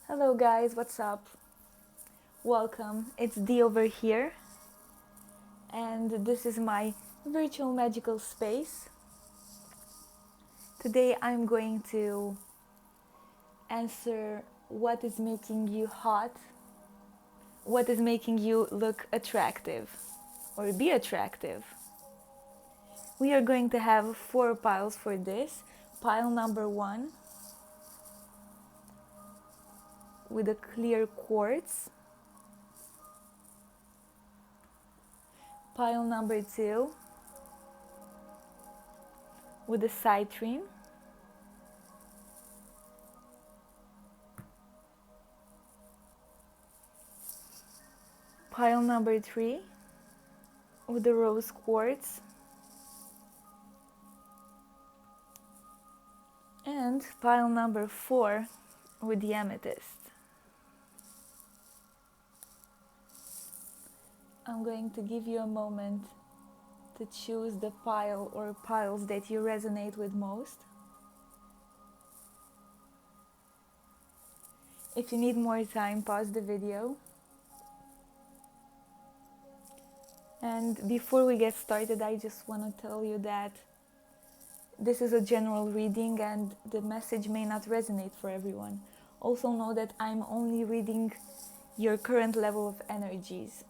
Hello guys, what's up? Welcome, it's Dee over here, and this is my virtual magical space. Today I'm going to answer what is making you hot, what is making you look attractive or be attractive. We are going to have 4 piles for this. Pile number 1 with a clear quartz, pile number 2 with a citrine, pile number 3 with the rose quartz, and pile number 4 with the amethyst. I'm going to give you a moment to choose the pile or piles that you resonate with most. If you need more time, pause the video. And before we get started, I just want to tell you that this is a general reading and the message may not resonate for everyone. Also know that I'm only reading your current level of energies.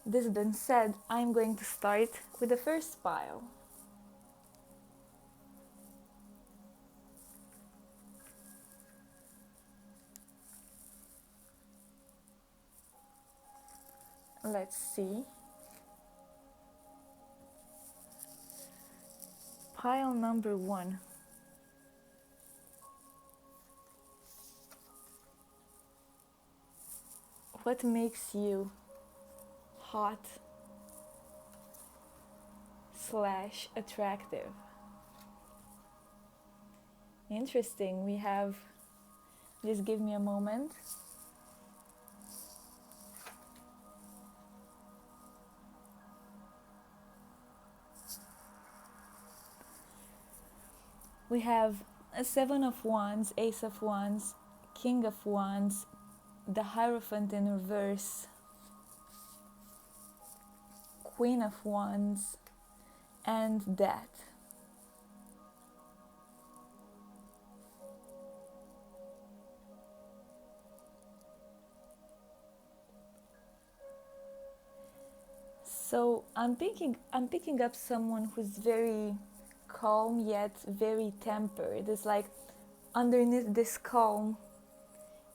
This being said, I'm going to start with the first pile. Let's see. Pile number 1. What makes you hot / attractive? Interesting. We have, just give me a moment. We have a 7 of Wands, Ace of Wands, King of Wands, the Hierophant in reverse, Queen of Wands, and Death. So I'm picking up someone who's very calm yet very tempered. It's like underneath this calm,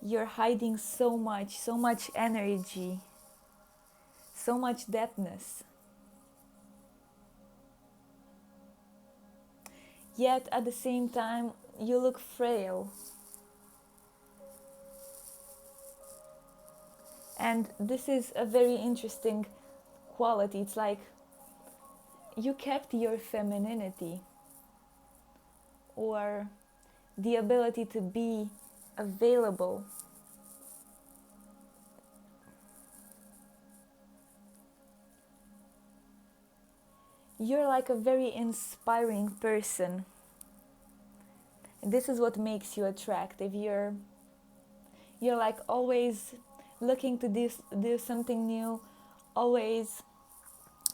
you're hiding so much energy, so much depthness. Yet at the same time, you look frail. And this is a very interesting quality. It's like you kept your femininity or the ability to be available. You're like a very inspiring person. This is what makes you attractive. You're like always looking to do something new, always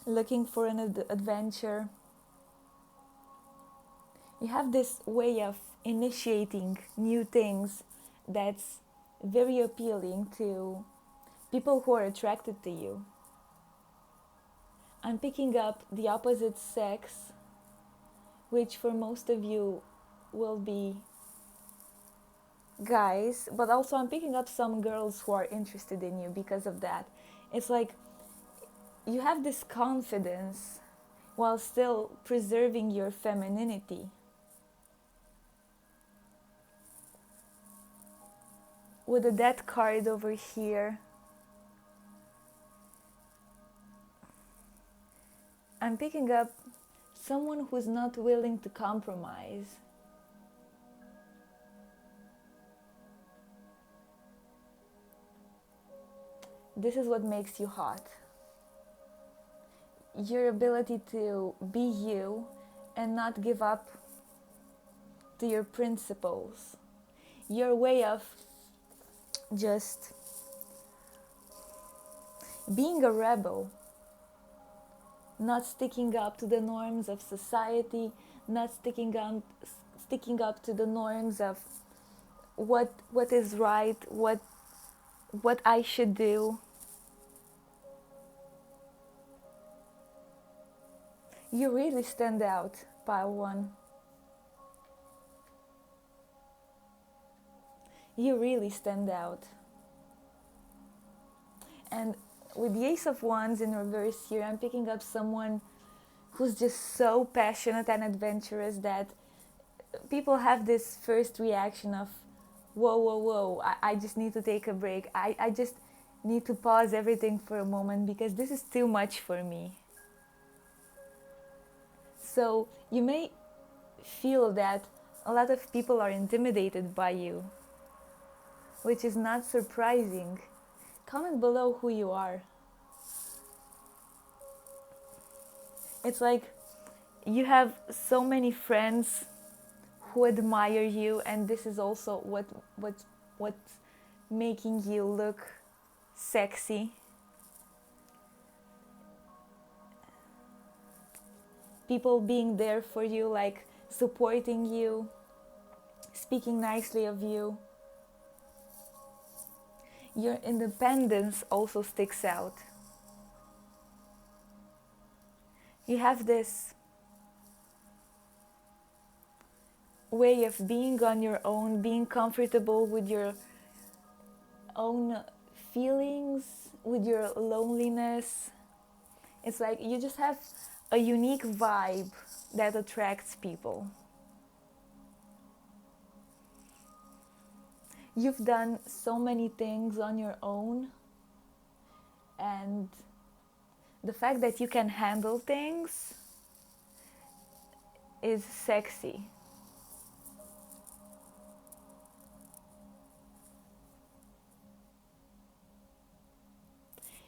looking for an adventure. You have this way of initiating new things that's very appealing to people who are attracted to you. I'm picking up the opposite sex, which for most of you will be guys, but also I'm picking up some girls who are interested in you because of that. It's like you have this confidence while still preserving your femininity. With the Death card over here, I'm picking up someone who's not willing to compromise. This is what makes you hot. Your ability to be you and not give up to your principles. your way of just being a rebel, not sticking up to the norms of society, not sticking up to the norms of what is right, what I should do. You really stand out, pile one. You really stand out. And with the Ace of Wands in reverse here, I'm picking up someone who's just so passionate and adventurous that people have this first reaction of, whoa, whoa, whoa, I just need to take a break. I just need to pause everything for a moment because this is too much for me. So you may feel that a lot of people are intimidated by you, which is not surprising. Comment below who you are. It's like you have so many friends who admire you, and this is also what's making you look sexy. People being there for you, like supporting you, speaking nicely of you. Your independence also sticks out. You have this way of being on your own, being comfortable with your own feelings, with your loneliness. It's like you just have a unique vibe that attracts people. You've done so many things on your own, and the fact that you can handle things is sexy.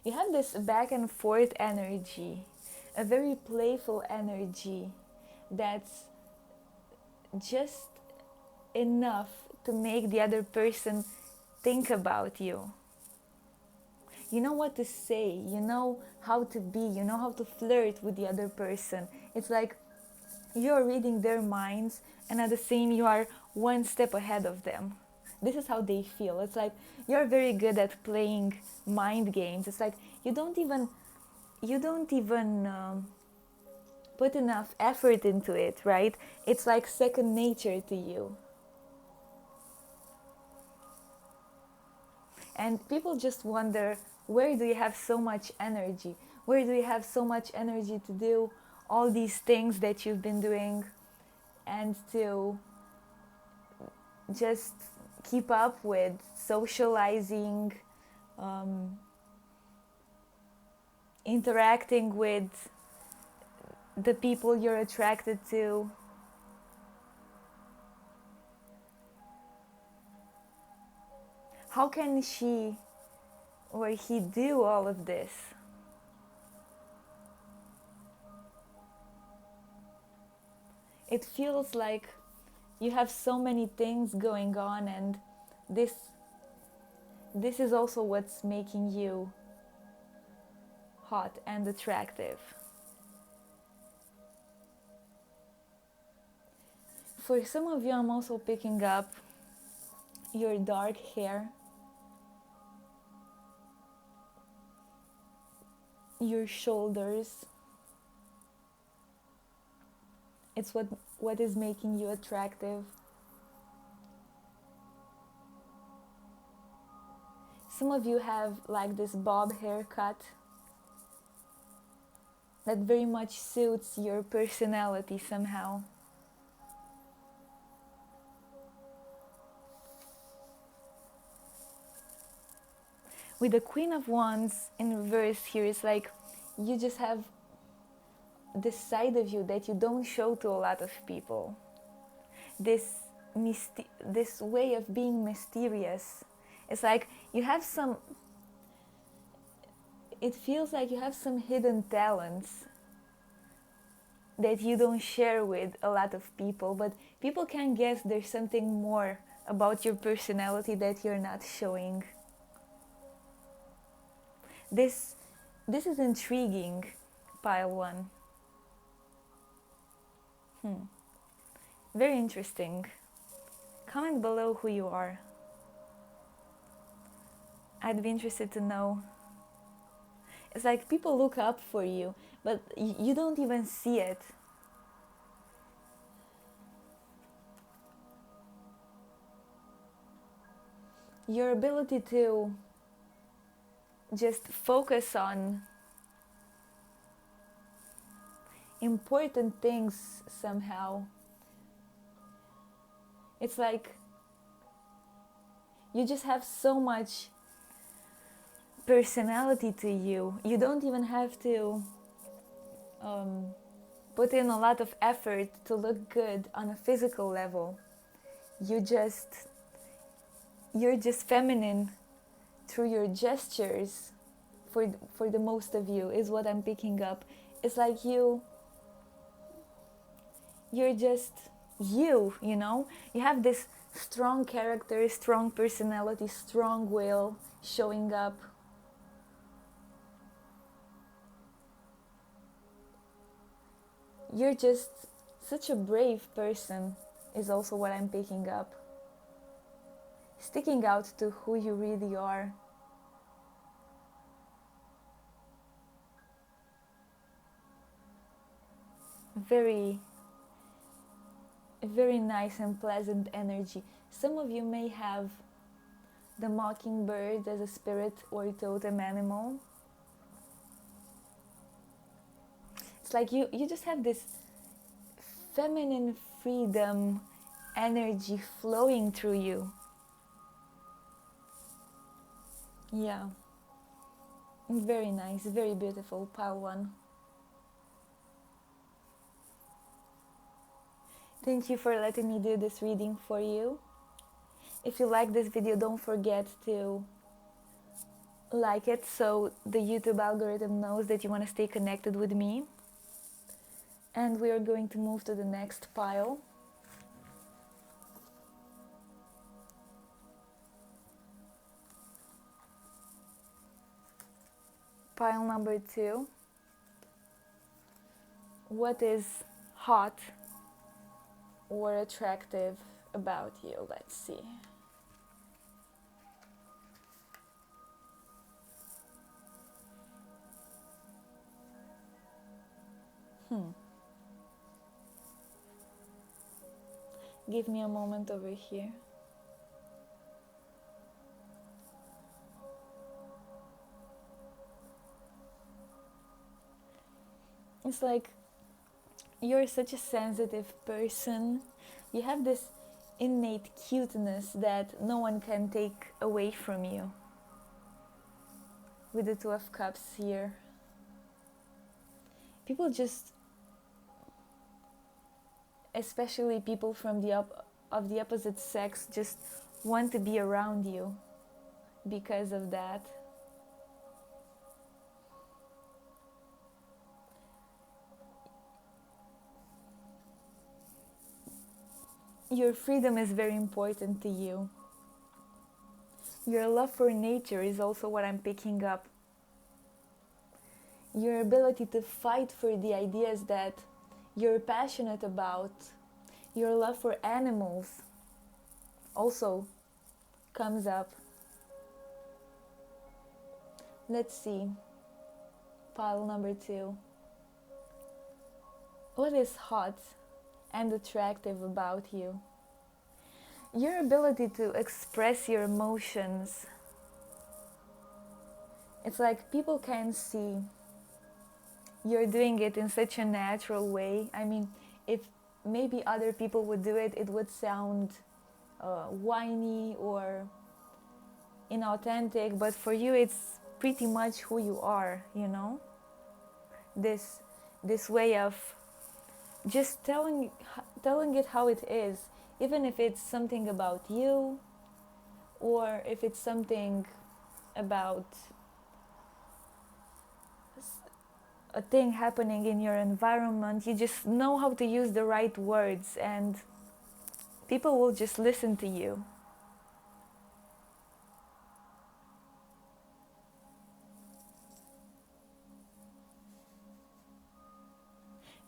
You have this back and forth energy, a very playful energy that's just enough to make the other person think about you. You know what to say, you know how to be, you know how to flirt with the other person. It's like you're reading their minds, and at the same you are one step ahead of them. This is how they feel. It's like you're very good at playing mind games. It's like you don't even put enough effort into it, right? It's like second nature to you. And people just wonder, where do you have so much energy? Where do you have so much energy to do all these things that you've been doing, and to just keep up with socializing, interacting with the people you're attracted to? How can she or he do all of this? It feels like you have so many things going on, and this is also what's making you hot and attractive. For some of you, I'm also picking up your dark hair, your shoulders. It's what is making you attractive. Some of you have like this bob haircut that very much suits your personality somehow. With the Queen of Wands in reverse here, it's like you just have this side of you that you don't show to a lot of people. This way of being mysterious. It's like you have some, it feels like you have some hidden talents that you don't share with a lot of people, but people can guess there's something more about your personality that you're not showing. This is intriguing, pile 1. Very interesting. Comment below who you are. I'd be interested to know. It's like people look up for you, but you don't even see it. Your ability to just focus on important things somehow. It's like you just have so much personality to you. You don't even have to put in a lot of effort to look good on a physical level. You're just feminine through your gestures for the most of you, is what I'm picking up. It's like you're just you know? You have this strong character, strong personality, strong will showing up. You're just such a brave person, is also what I'm picking up. Sticking out to who you really are. Very nice and pleasant energy. Some of you may have the mockingbird as a spirit or totem animal. It's like you just have this feminine freedom energy flowing through you. Yeah. Very nice, very beautiful, pile 1. Thank you for letting me do this reading for you. If you like this video, don't forget to like it so the YouTube algorithm knows that you want to stay connected with me. And we are going to move to the next pile. Pile number 2. What is hot or attractive about you? Let's see. Give me a moment over here. It's like you're such a sensitive person. You have this innate cuteness that no one can take away from you. With the 2 of Cups here. People just, especially people from of the opposite sex, just want to be around you because of that. Your freedom is very important to you. Your love for nature is also what I'm picking up. Your ability to fight for the ideas that you're passionate about. Your love for animals also comes up. Let's see. Pile number 2. What is hot and attractive about you? Your ability to express your emotions. It's like people can see you're doing it in such a natural way. I mean, if maybe other people would do it, it would sound whiny or inauthentic, but for you it's pretty much who you are, you know? This way of just telling it how it is, even if it's something about you or if it's something about a thing happening in your environment. You just know how to use the right words and people will just listen to you.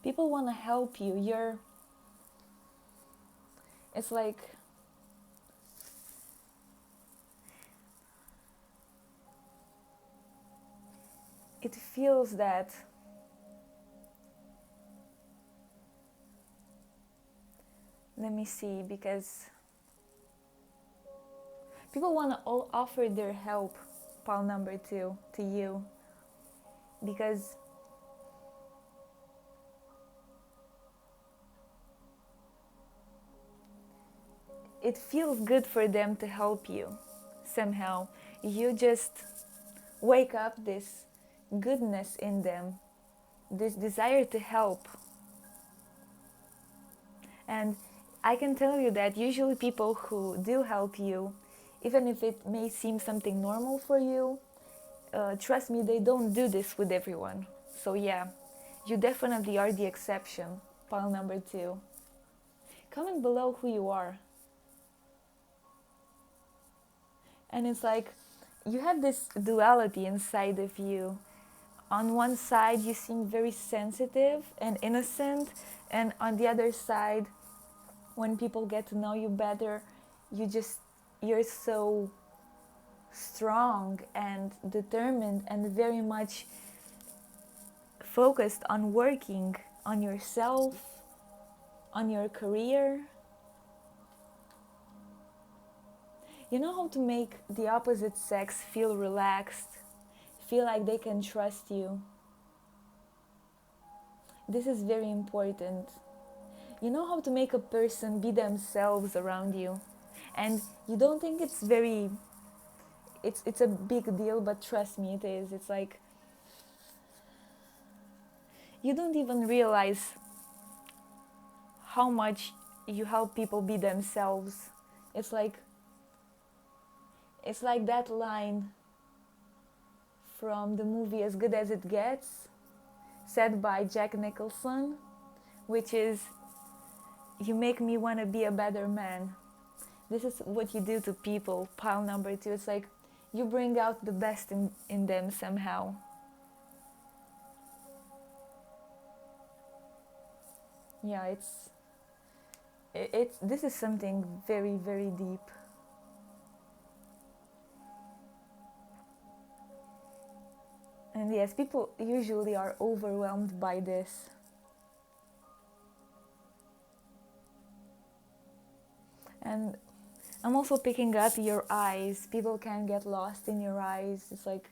People want to help you. It's like, it feels that let me see, because people want to offer their help, pile number 2, to you, because it feels good for them to help you somehow. You just wake up this goodness in them, this desire to help. And I can tell you that usually people who do help you, even if it may seem something normal for you, trust me, they don't do this with everyone. So yeah, you definitely are the exception, pile number 2. Comment below who you are. And it's like, you have this duality inside of you. On one side, you seem very sensitive and innocent, and on the other side, when people get to know you better, you're so strong and determined and very much focused on working on yourself, on your career. You know how to make the opposite sex feel relaxed, feel like they can trust you. This is very important. You know how to make a person be themselves around you. And you don't think it's a big deal, but trust me, it is. It's like, you don't even realize how much you help people be themselves. It's like that line from the movie As Good As It Gets, said by Jack Nicholson, which is, you make me want to be a better man. This is what you do to people, pile number 2. It's like, you bring out the best in them somehow. Yeah, this is something very, very deep. And yes, people usually are overwhelmed by this. And I'm also picking up your eyes. People can get lost in your eyes. It's like,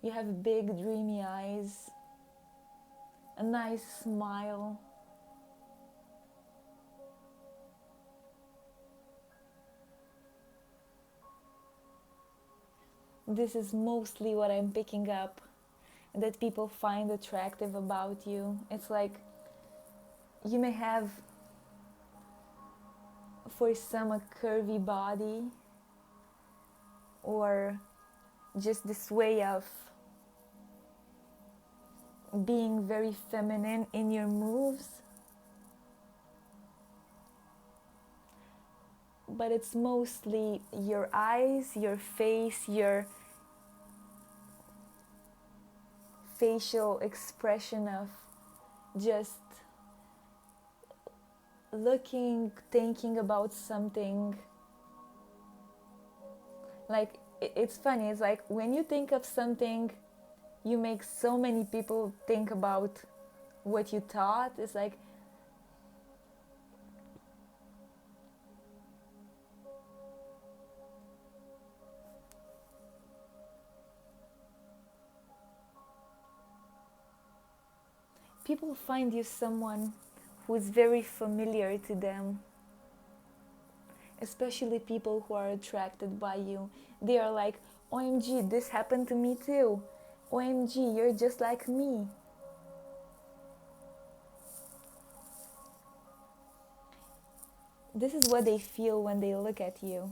you have big, dreamy eyes, a nice smile. This is mostly what I'm picking up, that people find attractive about you. It's like, you may have, for some, a curvy body, or just this way of being very feminine in your moves. But it's mostly your eyes, your face, your facial expression of just looking, thinking about something. Like, it's funny, it's like, when you think of something, you make so many people think about what you thought. It's like, people find you someone who is very familiar to them, especially people who are attracted by you. They are like, OMG, this happened to me too. OMG, you're just like me. This is what they feel when they look at you.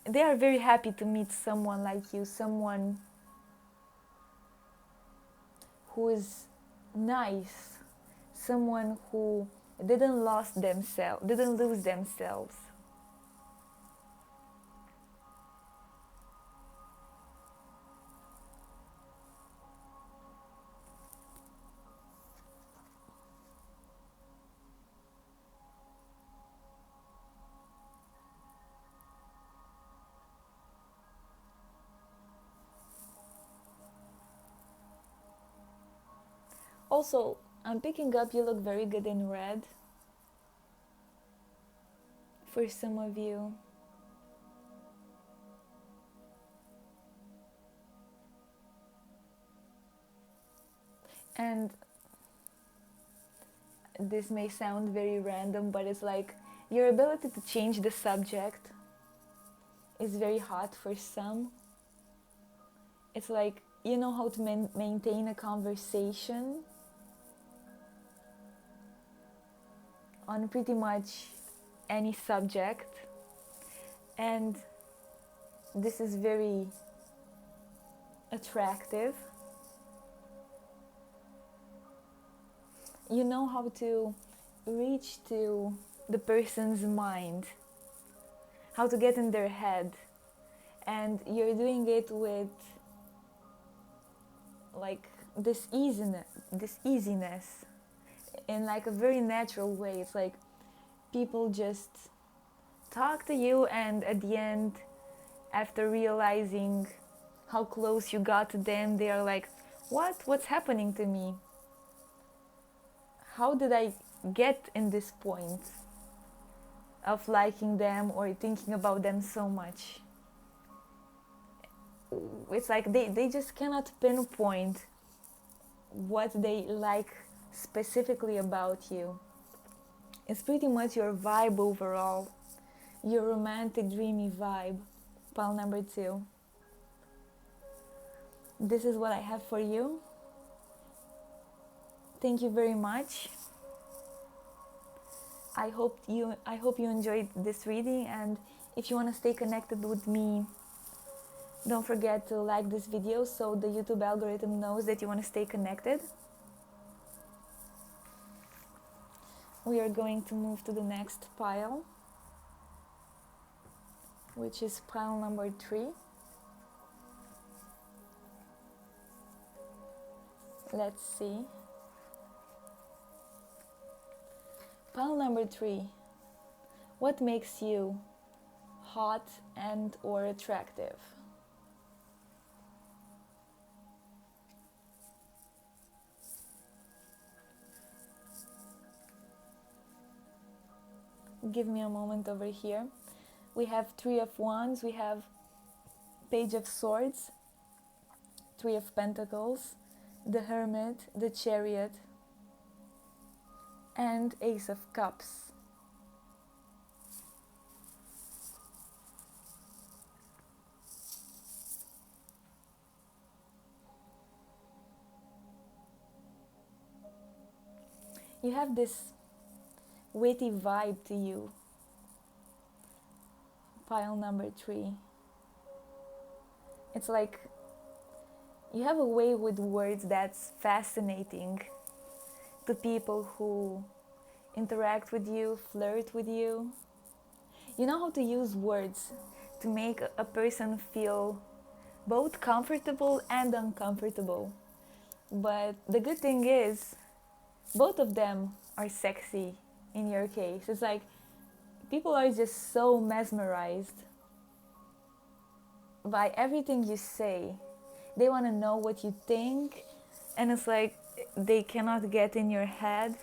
They are very happy to meet someone like you, someone who is nice, someone who didn't lose themselves. Also, I'm picking up you look very good in red for some of you. And this may sound very random, but it's like your ability to change the subject is very hot for some. It's like you know how to maintain a conversation on pretty much any subject, and this is very attractive. You know how to reach to the person's mind, how to get in their head, and you're doing it with like this easiness in like a very natural way. It's like people just talk to you, and at the end, after realizing how close you got to them, they are like, what's happening to me? How did I get in this point of liking them or thinking about them so much? It's like they just cannot pinpoint what they like specifically about you. It's pretty much your vibe overall, your romantic, dreamy vibe. Pile number 2. This is what I have for you. Thank you very much. I hope you enjoyed this reading, and if you want to stay connected with me, don't forget to like this video so the YouTube algorithm knows that you want to stay connected. We are going to move to the next pile, which is pile number 3. Let's see. Pile number 3. What makes you hot and or attractive? Give me a moment over here. We have 3 of Wands, we have Page of Swords, 3 of Pentacles, the Hermit, the Chariot, and Ace of Cups. You have this witty vibe to you. Pile number 3. It's like you have a way with words that's fascinating to people who interact with you, flirt with you. You know how to use words to make a person feel both comfortable and uncomfortable. But the good thing is, both of them are sexy in your case. It's like people are just so mesmerized by everything you say. They want to know what you think, and it's like they cannot get in your head,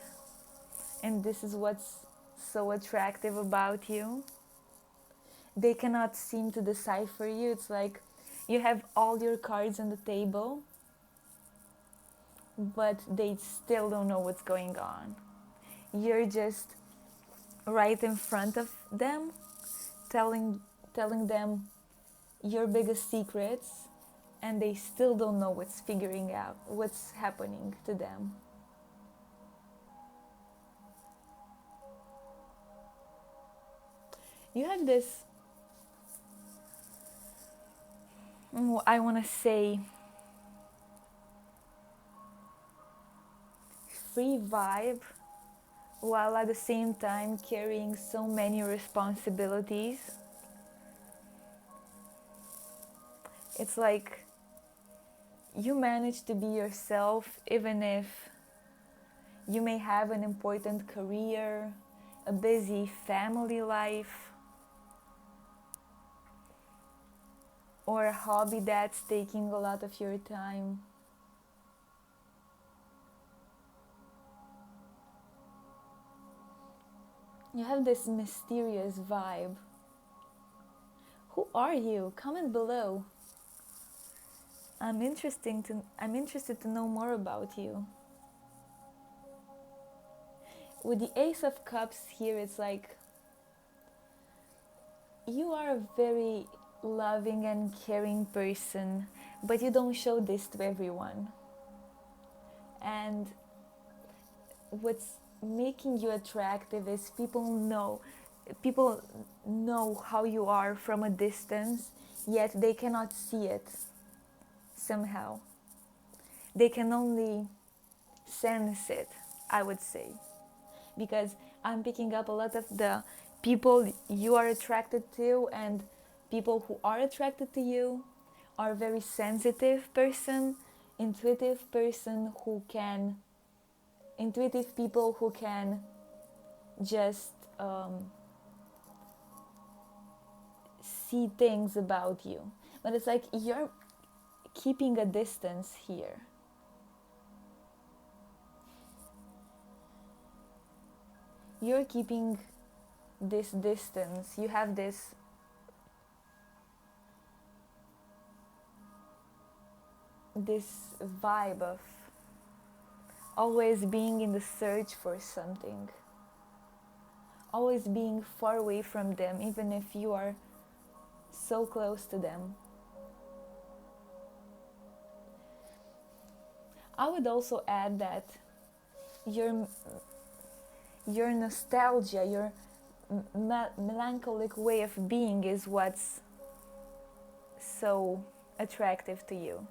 and this is what's so attractive about you. They cannot seem to decipher you. It's like you have all your cards on the table, but they still don't know what's going on. You're just right in front of them, telling them your biggest secrets, and they still don't know what's figuring out what's happening to them. You have this, I want to say, free vibe, while at the same time carrying so many responsibilities. It's like you manage to be yourself even if you may have an important career, a busy family life, or a hobby that's taking a lot of your time. You have this mysterious vibe. Who are you? Comment below. I'm interested to know more about you. With the Ace of Cups here, it's like you are a very loving and caring person, but you don't show this to everyone. And what's making you attractive is people know how you are from a distance, yet they cannot see it somehow. They can only sense it, I would say. Because I'm picking up a lot of the people you are attracted to, and people who are attracted to you are very sensitive person, intuitive people who can just see things about you. But it's like you're keeping a distance here. You're keeping this distance. You have this vibe of always being in the search for something, always being far away from them, even if you are so close to them. I would also add that your nostalgia, your melancholic way of being is what's so attractive to you.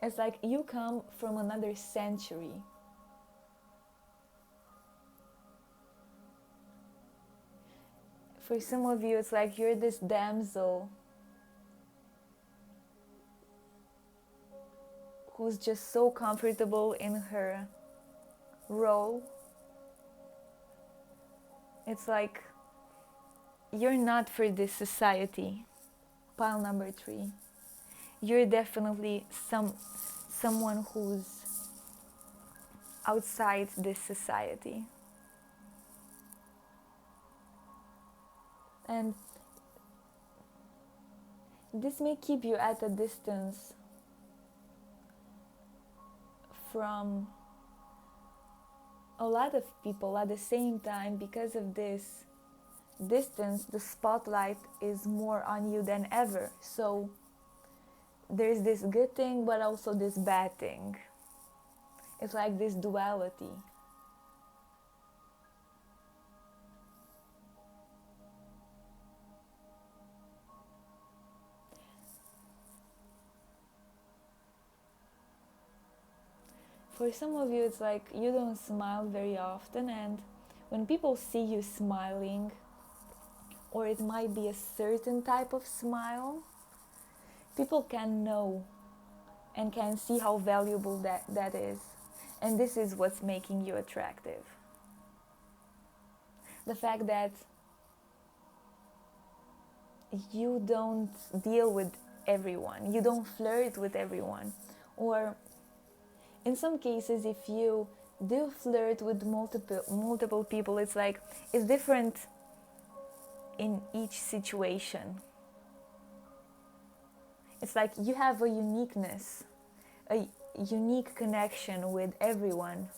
It's like you come from another century. For some of you, it's like you're this damsel who's just so comfortable in her role. It's like you're not for this society. Pile number 3. You're definitely someone who's outside this society. And this may keep you at a distance from a lot of people at the same time. Because of this distance, the spotlight is more on you than ever. So there's this good thing, but also this bad thing. It's like this duality. For some of you, it's like you don't smile very often, and when people see you smiling, or it might be a certain type of smile, people can know and can see how valuable that is. And this is what's making you attractive. The fact that you don't deal with everyone, you don't flirt with everyone, or in some cases, if you do flirt with multiple people, it's like it's different in each situation. It's like you have a uniqueness, a unique connection with everyone.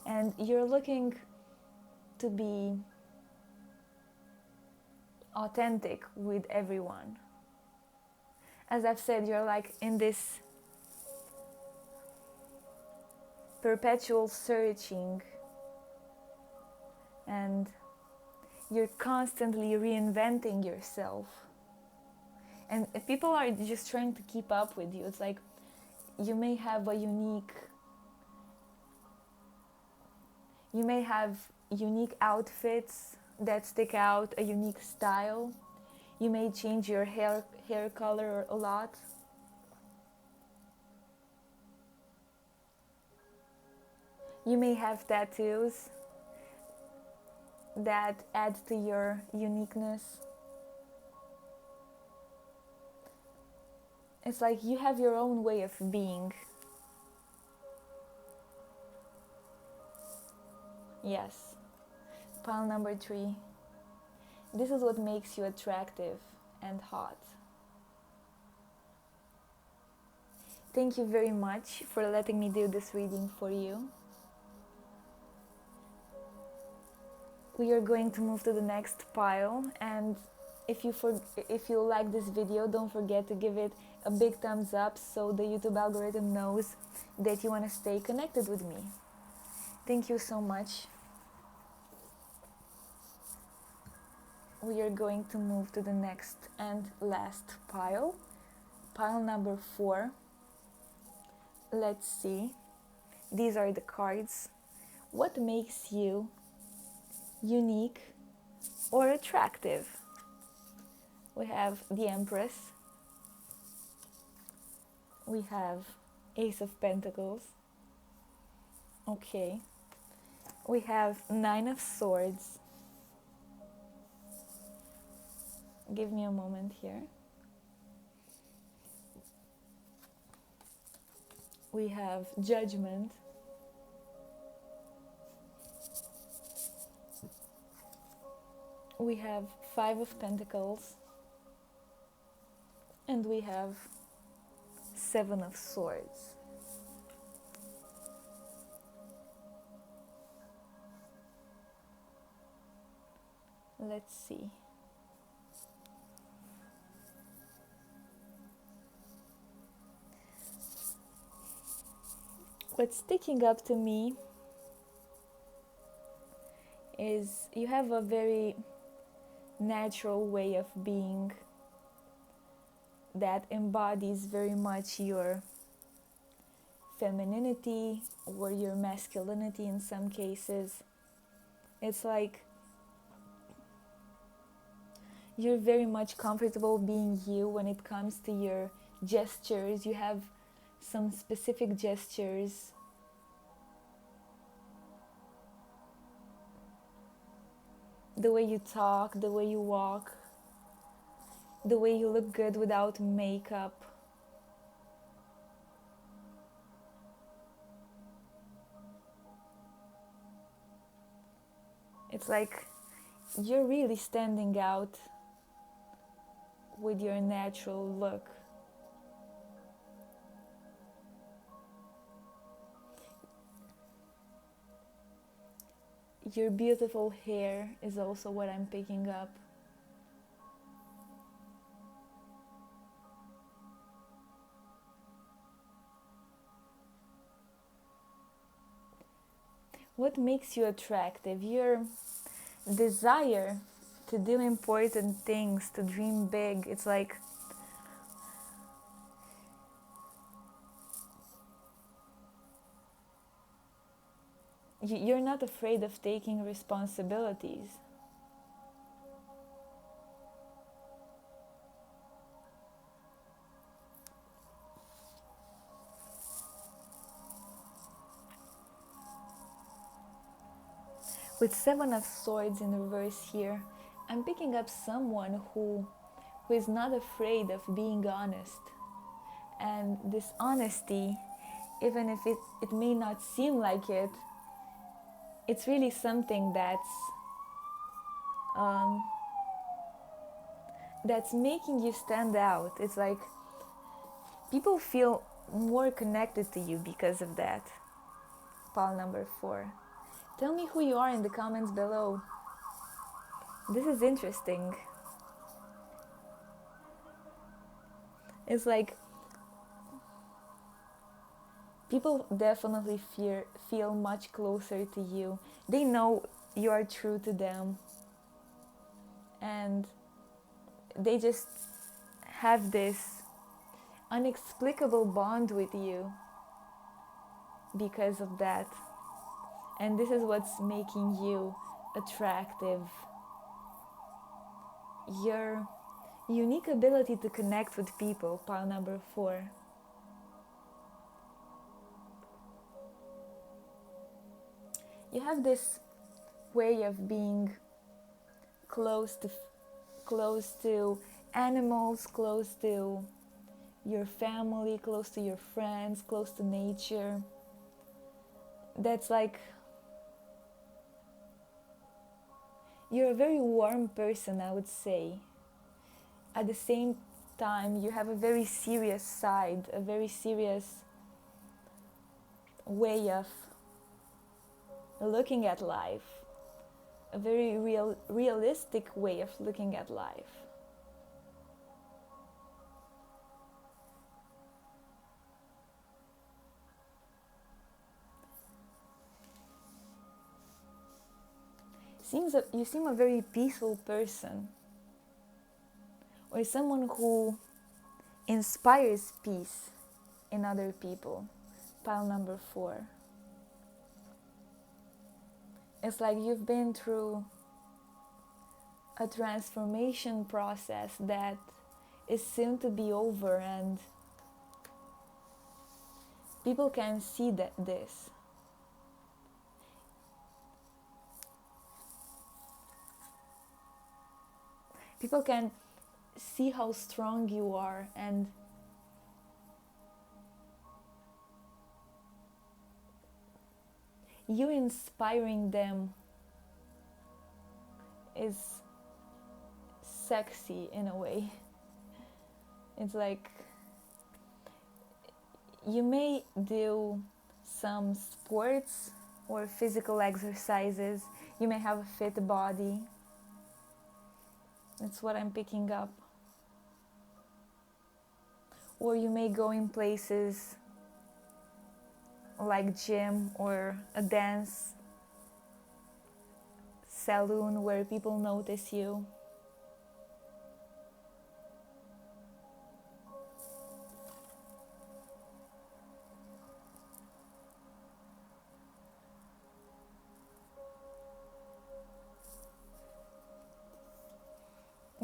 And you're looking to be authentic with everyone. As I've said, you're like in this perpetual searching, and you're constantly reinventing yourself. And if people are just trying to keep up with you, it's like you may have unique outfits that stick out, a unique style. You may change your hair color a lot. You may have tattoos that add to your uniqueness. It's like you have your own way of being. Yes. Pile number 3. This is what makes you attractive and hot. Thank you very much for letting me do this reading for you. We are going to move to the next pile, and if you like this video, don't forget to give it a big thumbs up so the YouTube algorithm knows that you want to stay connected with me. Thank you so much. We are going to move to the next and last pile. Pile number 4. Let's see. These are the cards. What makes you unique or attractive? We have the Empress. We have Ace of Pentacles. Okay. We have 9 of Swords. Give me a moment here. We have Judgment. We have 5 of Pentacles. And we have 7 of Swords. Let's see. What's sticking up to me is you have a very natural way of being that embodies very much your femininity or your masculinity in some cases. It's like you're very much comfortable being you when it comes to your gestures. You have some specific gestures. The way you talk, the way you walk, the way you look good without makeup. It's like you're really standing out with your natural look. Your beautiful hair is also what I'm picking up. What makes you attractive? Your desire to do important things, to dream big. It's like you're not afraid of taking responsibilities. With 7 of Swords in reverse here, I'm picking up someone who is not afraid of being honest. And this honesty, even if it may not seem like it, it's really something that's making you stand out. It's like people feel more connected to you because of that. Pile number 4. Tell me who you are in the comments below. This is interesting. It's like people definitely feel much closer to you. They know you are true to them. And they just have this inexplicable bond with you because of that. And this is what's making you attractive. Your unique ability to connect with people, pile number 4. You have this way of being close to animals, close to your family, close to your friends, close to nature. That's like You're a very warm person, I would say. At the same time, you have a very serious side, a very serious way of looking at life, a very realistic way of looking at life. You seem a very peaceful person, or someone who inspires peace in other people. Pile number 4. It's like you've been through a transformation process that is soon to be over, and people can see this. People can see how strong you are, and you inspiring them is sexy in a way. It's like you may do some sports or physical exercises, you may have a fit body. That's what I'm picking up. Or you may go in places like gym or a dance salon where people notice you.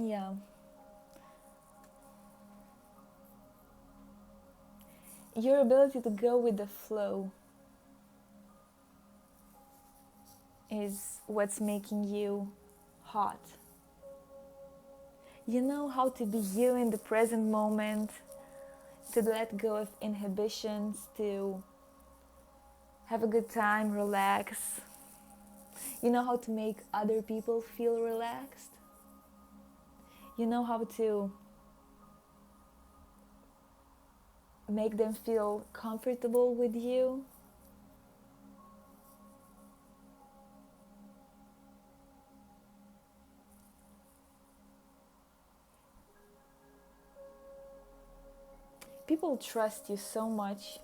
Yeah. Your ability to go with the flow is what's making you hot. You know how to be you in the present moment, to let go of inhibitions, to have a good time, relax. You know how to make other people feel relaxed. You know how to make them feel comfortable with you. People trust you so much,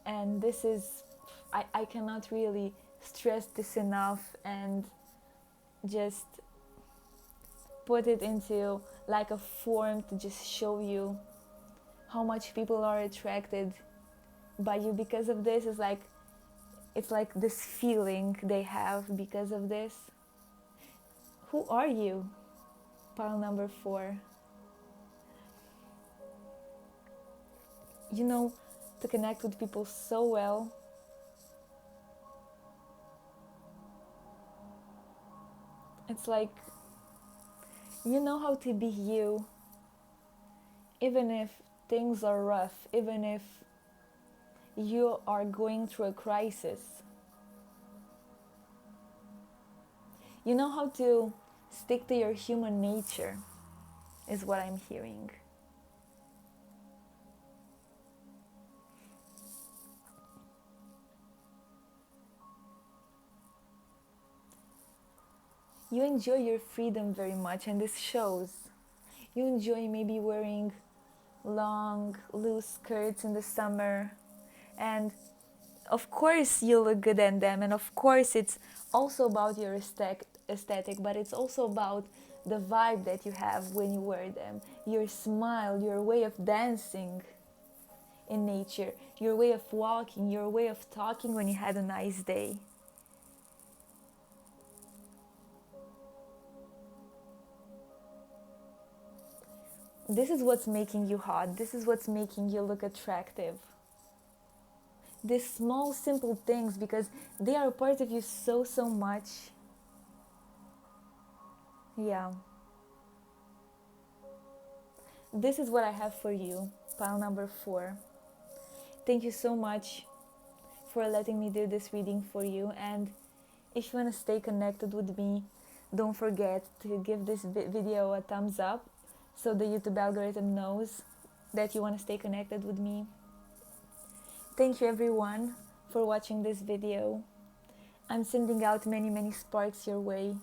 and this is, I cannot really stress this enough and just put it into like a form to just show you how much people are attracted by you because of this. It's like this feeling they have because of this. Who are you? Pile number 4. You know to connect with people so well. It's like you know how to be you, even if things are rough, even if you are going through a crisis. You know how to stick to your human nature, is what I'm hearing. You enjoy your freedom very much, and this shows. You enjoy maybe wearing long, loose skirts in the summer, and of course you look good in them, and of course it's also about your aesthetic, but it's also about the vibe that you have when you wear them, your smile, your way of dancing in nature, your way of walking, your way of talking when you had a nice day. This is what's making you hot. This is what's making you look attractive. These small, simple things, because they are a part of you so, so much. Yeah. This is what I have for you, pile number 4. Thank you so much for letting me do this reading for you. And if you want to stay connected with me, don't forget to give this video a thumbs up so the YouTube algorithm knows that you want to stay connected with me. Thank you everyone for watching this video. I'm sending out many sparks your way.